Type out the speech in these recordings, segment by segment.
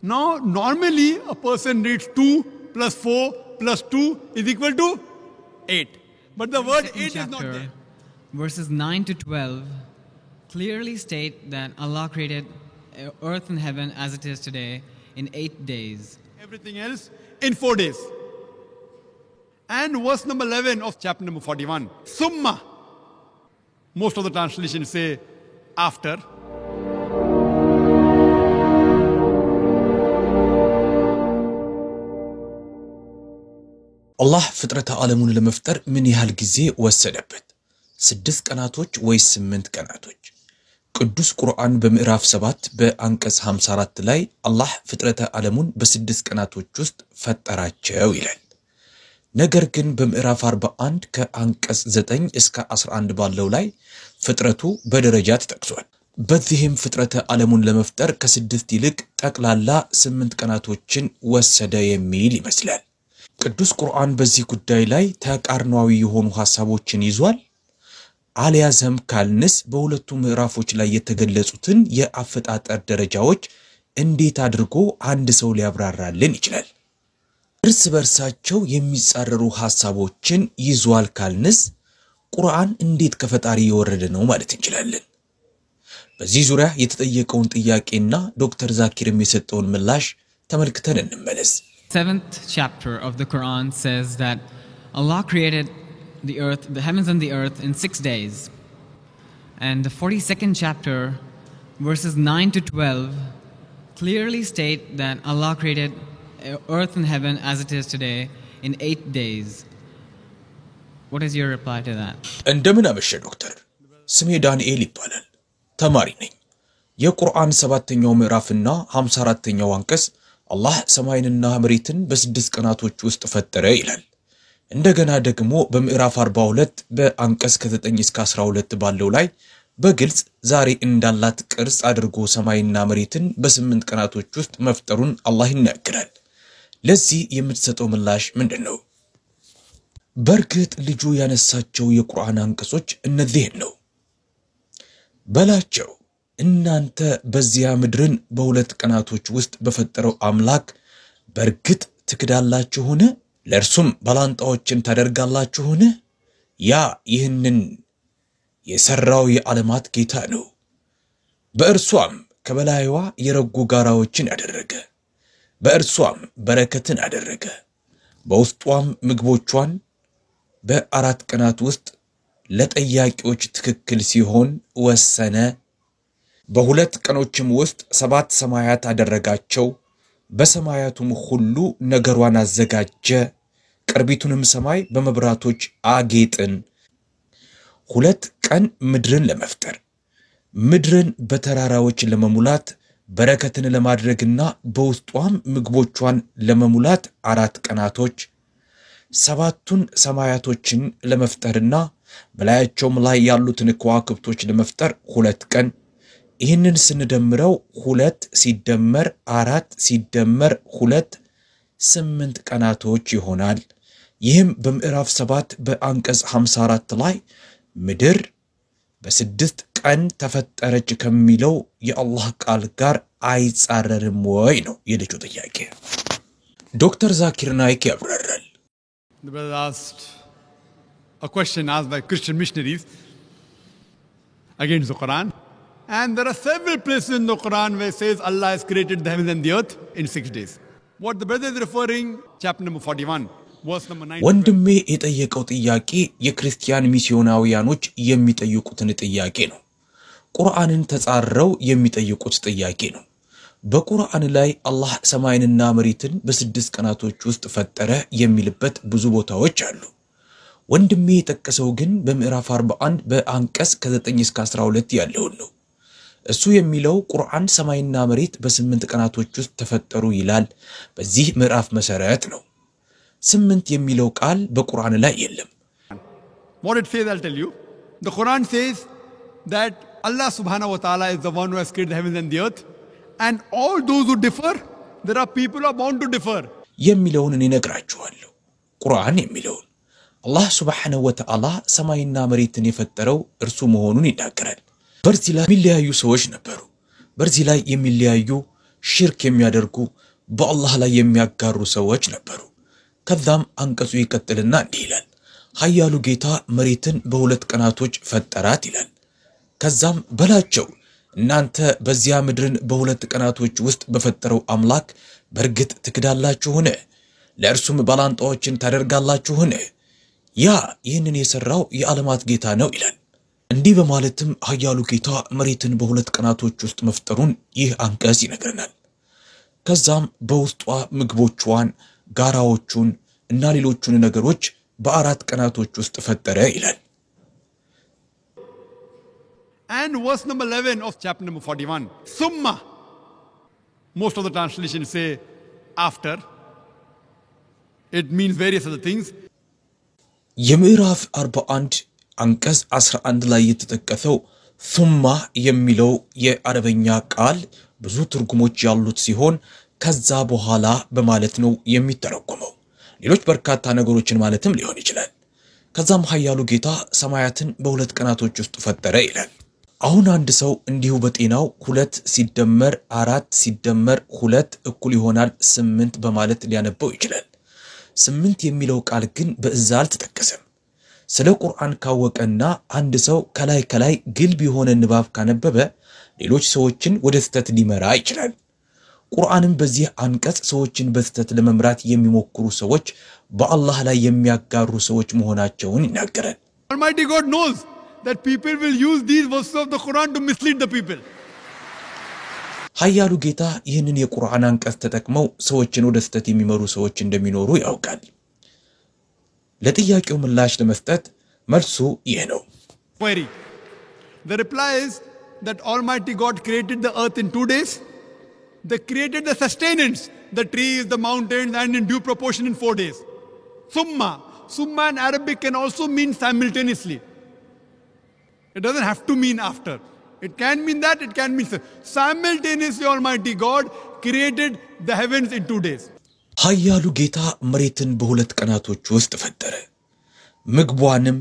Now, normally a person reads 2 plus 4 plus 2 is equal to 8. But the word 8 is not there. Verses 9 to 12 clearly state that Allah created earth and heaven as it is today in 8 days. Everything else in 4 days. And verse number 11 of chapter number 41. Summa. Most of the translations say after. Allah ፍጥረተ ዓለሙን ለመፍጠር ምን ያህል ጊዜ ወሰደበት? 6 ቀናቶች ወይስ 8 ቀናቶች? ቅዱስ ቁርአን በምዕራፍ 7 በአንቀጽ 54 ላይ አላህ ፍጥረተ ዓለሙን በ6 ቀናቶች ውስጥ ፈጠራቸው ይላል። ነገር ግን በምዕራፍ 41 ከአንቀጽ 9 እስከ 11 ባለው ላይ ፍጥረቱ በደረጃ ተጠቅሷል። በዚህም ፍጥረተ ዓለሙን ለመፍጠር ከ6 ይልቅ ጠቅላላ 8 ቀናቶችን ወሰደ የሚል ይመስላል። ቅዱስ ቁርአን በዚህ ጉዳይ ላይ ተቃርኗዊ የሆኑ ሐሳቦችን ይዟል። አልያዘም ካልንስ በሁለቱ ምዕራፎች ላይ የተገለጹትን የአፈጣጠር ደረጃዎች እንዴት አድርጎ አንድ ሰው ሊያብራራልን ይችላል? እርስ በርሳቸው የሚጻረሩ ሐሳቦችን ይዟል ካልንስ ቁርአን እንዴት ከፈጣሪ የወረደ ነው ማለት እንችላለን? በዚህ ዙሪያ የተጠየቀውን ጥያቄና ዶክተር ዛኪርም የሰጠውን ምላሽ ተመልክተን እንመለስ። 7th chapter of the Quran says that Allah created the earth, the heavens and the earth in 6 days. And the 42nd chapter, verses 9 to 12, clearly state that Allah created earth and heaven as it is today in 8 days. What is your reply to that? እንደምን አመሸ ዶክተር። ስሜ ዳንኤል ይባላል። ተማሪ ነኝ። የቁርአን 7ኛው ምዕራፍና 54ኛው አንቀጽ አላህ ሰማይንና መሬትን በ6 ቀናቶች ውስጥ ፈጠረ ይላል። እንደገና ደግሞ በምዕራፍ 42 በአንቀጽ ከ9 እስከ 12 ባለው ላይ በግልጽ ዛሬ እንዳላት ቅርጽ አድርጎ ሰማይና መሬትን በ8 ቀናቶች ውስጥ መፍጠሩን አላህ ይናገራል። ለዚህ የምትሰጠው ምላሽ ምንድነው? በርግጥ ልጁ ያነሳቸው የቁርአን አንቀጾች እነዚህ ነው። በላቸው እናንተ በዚያ ምድርን በ2 ቀናቶች ውስጥ በፈጠረው አምላክ በርግጥ ትክዳላችሁን? ለርሱም ባላንጣዎችን ታደርጋላችሁን? ያ ይህንን የሰራው የዓለማት ጌታ ነው። በእርሷም ከበላይዋ የረጉ ጋራዎችን አደረገ። በእርሷም በረከትን አደረገ። በውስጧም ምግቦቿን በ4 ቀናት ውስጥ ለጠያቂዎች ትክክል ሲሆን ወሰነ። በ2 ቀኖችም ውስጥ 7 ሰማያት አደረጋቸው። በሰማያቱም ሁሉ ነገሯን አዘጋጀ። ቅርቢቱንም ሰማይ በመብራቶች አጌጥን። 2 ቀን ምድርን ለመፍጠር ምድርን በተራራዎች ለመሙላት በረከትን ለማድረግና በውስጧም ምግቦቿን ለመሙላት 4 ቀናቶች 7ቱን ሰማያቶችን ለመፍጠርና በላያቸውም ላይ ያሉትን ከዋክብቶች ለመፍጠር 2 ቀን ይህንን ስንደምረው 2 ሲደመር 4 ሲደመር 2 8 ቀናቶች ይሆናል። ይህም በምዕራፍ 7 በአንቀጽ 54 ላይ ምድር በ6 ቀን ተፈጠረች ከሚለው የአላህ ቃል ጋር አይጻረርም ወይ ነው የልጁ ጥያቄ። ዶክተር ዛኪር ናይክ ያብራራል። There was asked a question asked by Christian missionaries against the Quran. And there are several places in the Quran where it says Allah has created the heavens and the earth in 6 days. What the brother is referring, chapter number 41, verse number 9. ወንድሜ የጠየቀው ጥያቄ የክርስቲያን ሚስዮናውያኖች የሚጠይቁትን ጥያቄ ነው። ቁርአንን ተጻረው የሚጠይቁት ጥያቄ ነው። በቁርአን ላይ አላህ ሰማይንና መሬትን በ6 ቀናቶች ውስጥ ፈጠረ የሚልበት ብዙ ቦታዎች አሉ። ወንድሜ የጠቀሰው ግን በምዕራፍ 41 በአንቀጽ ከ9 እስከ 12 ያለው ነው። እሱ የሚለው ቁርአን ሰማይና መሬት በ8 ቀናቶች ውስጥ ተፈጠሩ ይላል። በዚህ ምዕራፍ መሰረት ነው። 8 የሚለው ቃል በቁርአን ላይ የለም። What it says I'll tell you. The Quran says that Allah subhanahu wa ta'ala is the one who has created the heavens and the earth, and all those who differ, there are people who are bound to differ. የሚለውን እኔ ነግራችኋለሁ። ቁርአን የሚለውን አላህ ሱብሓነሁ ወተዓላ ሰማይና መሬትን የፈጠረው እርሱ መሆኑን ይናገራል። በዚህ ላይ የሚለያዩ ሰዎች ነበሩ። በዚህ ላይ የሚለያዩ ሽርክ የሚያደርጉ በአላህ ላይ የሚያጋሩ ሰዎች ነበሩ። ከዛም አንቀጹ ይቀጥልና እንዲህ ይላል ኃያሉ ጌታ መሬትን በሁለት ቀናቶች ፈጠራት ይላል። ከዛም በላቸው እናንተ በዚያ ምድርን በሁለት ቀናቶች ውስጥ በፈጠረው አምላክ በርግጥ ትክዳላችሁን? ለእርሱም ባላንጣዎችን ታደርጋላችሁን? ያ ይህንን የሰራው የዓለማት ጌታ ነው ይላል። እንዲህ በማለትም ኃያሉ ጌታ መሬትን በሁለት ቀናቶች ውስጥ መፍጠሩን ይህ አንቀጽ ይነግረናል። ከዛም በውስጧ ምግቦቿን፣ ጋራዎቹን እና ሌሎቹን ነገሮች በአራት ቀናቶች ውስጥ ፈጠረ ይላል። And verse number 11 of chapter number 41. Summa. Most of the translations say after. It means various other things. የምዕራፍ 41 አንቀጽ 11 ላይ የተጠቀሰው ሱማ የሚለው የአረበኛ ቃል ብዙ ትርጉሞች ያሉት ሲሆን ከዛ በኋላ በማለት ነው የሚተረጎመው። ሌሎች በርካታ ነገሮችን ማለትም ሊሆን ይችላል። ከዛም ኃያሉ ጌታ ሰማያትን በሁለት ቀናቶች ውስጥ ፈጠረ ይላል። አሁን አንድ ሰው እንዲሁ በጤናው 2 ሲደመር 4 ሲደመር 2 እኩል ይሆናል 8 በማለት ሊያነበው ይችላል። 8 የሚለው ቃል ግን በእዛ አልተጠቀሰም። ስለ ቁርአን ካወቀና አንድ ሰው ከላይ ግልብ የሆነ ንባብ ካነበበ ሌሎች ሰዎችን ወደ ስተት ሊመራ ይችላል። ቁርአንም በዚህ አንቀጽ ሰዎችን በስተት ለመምራት የሚሞክሩ ሰዎች በአላህ ላይ የሚያጋሩ ሰዎች መሆናቸውን ይናገራል። Almighty God knows that people will use these verses of the Quran to mislead the people. ኃያሉ ጌታ ይህንን የቁርአን አንቀጽ ተጠቅመው ሰዎችን ወደ ስተት የሚመሩ ሰዎች እንደሚኖሩ ያውቃል። ለጥያቄው ምላሽ ለመስጠት መልሱ ይህ ነው። Query. The reply is that Almighty God created the earth in 2 days. They created the sustenance, the trees, the mountains, and in due proportion in 4 days. Summa. Summa in Arabic can also mean simultaneously. It doesn't have to mean after. It can mean that, it can mean simultaneously Almighty God created the heavens in 2 days. ኃያሉ ጌታ መሬትን በሁለት ቀናቶች ውስጥ ፈጠረ። ምግቧንም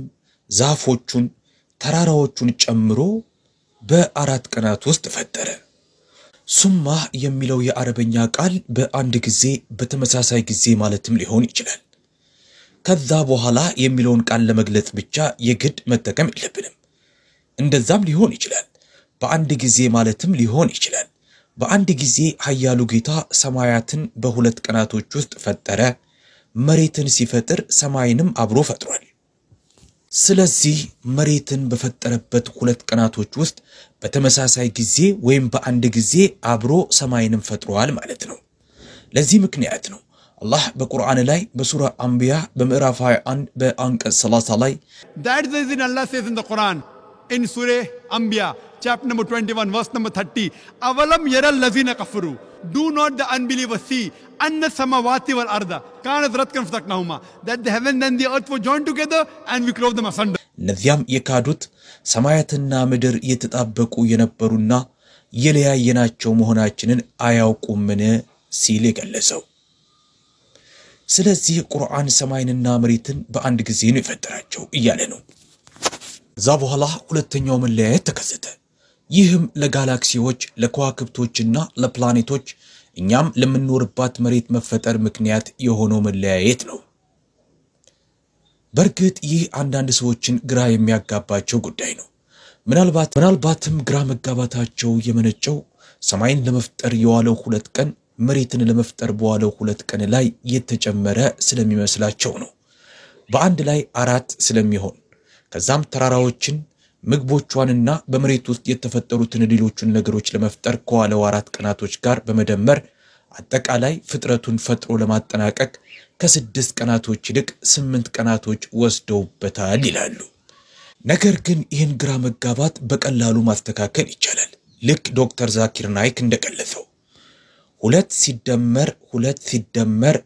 ዛፎቹን ተራራዎቹን ጨምሮ በአራት ቀናት ውስጥ ፈጠረ። ሱማ የሚለው የአረበኛ ቃል በአንድ ጊዜ በተመሳሳይ ጊዜ ማለትም ሊሆን ይችላል። ከዛ በኋላ የሚለውን ቃል ለመግለጽ ብቻ የግድ መጠቀም የለብንም። እንደዛም ሊሆን ይችላል። በአንድ ጊዜ ማለትም ሊሆን ይችላል። በአንድ ጊዜ ኃያሉ ጌታ ሰማያትን በሁለት ቀናቶች ውስጥ ፈጠረ። መሬትን ሲፈጥር ሰማይንም አብሮ ፈጥሯል። ስለዚህ መሬትን በፈጠረበት ሁለት ቀናቶች ውስጥ በተመሳሳይ ጊዜ ወይም በአንድ ጊዜ አብሮ ሰማይንም ፈጥሯል ማለት ነው። ለዚህ ምክንያት ነው አላህ በቁርአን ላይ በሱራ አንቢያ በምዕራፍ 21 በአንቀጽ 30 ላይ That is the reason Allah says in the Quran in Surah Anbiya chapter number 21 verse number 30 Avalam yaral lazina kafaru do not the unbelievers see anna samawati wal arda kanat ratkan fataknahuma that the heaven and the earth were joined together and we clove them asunder. እነዚያም የካዱት ሰማያትና ምድር የተጣበቁ የነበሩና የለያየናቸው መሆናችንን አያውቁምን ሲል ገለጸው። ስለዚህ ቁርአን ሰማይንና መሬትን በአንድ ጊዜ ነው የፈጠራቸው እያለ ነው። ከዛ በኋላ ሁለተኛው መለያየት ተከሰተ። ይህም ለጋላክሲዎች ለከዋክብቶችና ለፕላኔቶች እኛም ለምንኖርባት መሬት መፈጠር ምክንያት የሆነው መለያየት ነው። በርግጥ ይህ አንዳንድ ሰዎችን ግራ የሚያጋባቸው ጉዳይ ነው። ምናልባትም ግራ መጋባታቸው የመነጨው ሰማይን ለመፍጠር የዋለው 2 ቀን መሬትን ለመፍጠር በዋለው 2 ቀን ላይ የተጨመረ ስለሚመስላቸው ነው። በአንድ ላይ 4 ስለሚሆን ከዛም ተራራዎችን ምግቦቿንና በመሬት ውስጥ የተፈጠሩትን ሌሎችን ነገሮች ለመፍጠር ከዋለው 4 ቀናቶች ጋር በመደመር አጠቃላይ ፍጥረቱን ፈጥሮ ለማጠናቀቅ ከ6 ቀናቶች ይልቅ 8 ቀናቶች ወስደውበታል ይላሉ። ነገር ግን ይህን ግራ መጋባት በቀላሉ ማስተካከል ይቻላል። ልክ ዶክተር ዛኪር ናይክ እንደገለጸው 2 ሲደመር 2 ሲደመር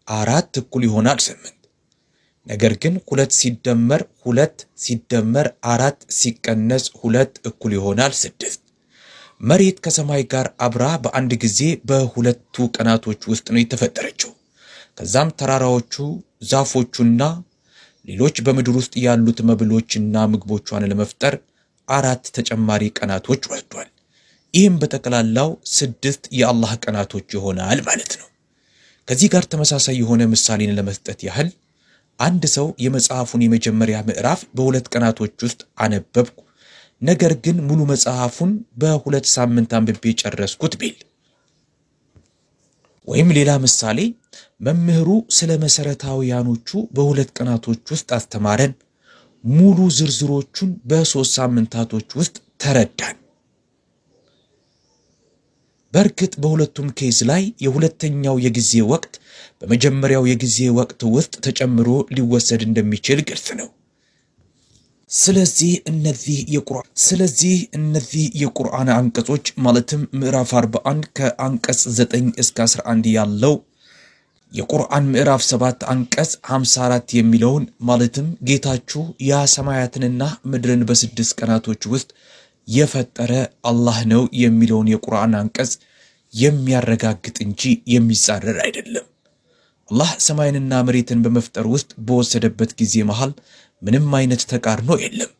4 እኩል ይሆናል 8። ነገር ግን 2 ሲደመር 2 ሲደመር 4 ሲቀነስ 2 እኩል ይሆናል 6። መሬት ከሰማይ ጋር አብራ በአንድ ጊዜ በሁለቱ ቀናቶች ውስጥ ነው የተፈጠረችው። ከዛም ተራራዎቹ ዛፎቹና ሌሎች በምድር ውስጥ ያሉት መብሎችና ምግቦቿን ለመፍጠር 4 ተጨማሪ ቀናቶች ወስዷል። ይህም በጠቅላላው 6 የአላህ ቀናቶች ይሆናል ማለት ነው። ከዚህ ጋር ተመሳሳይ የሆነ ምሳሌን ለመስጠት ያህል አንድ ሰው የመጽሐፉን የመጀመሪያ ምዕራፍ በ2 ቀናቶች ውስጥ አነበብኩ፣ ነገር ግን ሙሉ መጽሐፉን በ2 ሳምንት አንብቤ ጨረስኩት ቢል፣ ወይም ሌላ ምሳሌ መምህሩ ስለ መሰረታዊያኖቹ በ2 ቀናቶች ውስጥ አስተማረን፣ ሙሉ ዝርዝሮቹን በ3 ሳምንታቶች ውስጥ ተረዳን። በርግጥ በሁለቱም ኬዝ ላይ የሁለተኛው የጊዜ ወቅት በመጀመሪያው የጊዜ ወቅት ውስጥ ተጨምሮ ሊወሰድ እንደሚችል ግልጽ ነው። ስለዚህ እነዚህ የቁርአን አንቀጾች ማለትም ምዕራፍ 41 ከአንቀጽ 9 እስከ 11 ያለው የቁርአን ምዕራፍ 7 አንቀጽ 54 የሚለውን ማለትም ጌታችሁ ያ ሰማያትንና ምድርን በ6 ቀናቶች ውስጥ የፈጠረ አላህ ነው የሚለውን የቁርአን አንቀጽ የሚያረጋግጥ እንጂ የሚጻረር አይደለም። አላህ ሰማይንና መሬትን በመፍጠር ውስጥ በወሰደበት ጊዜ መሃል ምንም አይነት ተቃርኖ የለም።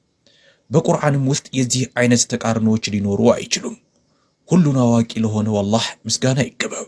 በቁርአንም ውስጥ የዚህ አይነት ተቃርኖዎች ሊኖሩ አይችሉም። ሁሉን አዋቂ ለሆነው አላህ ምስጋና ይገባው።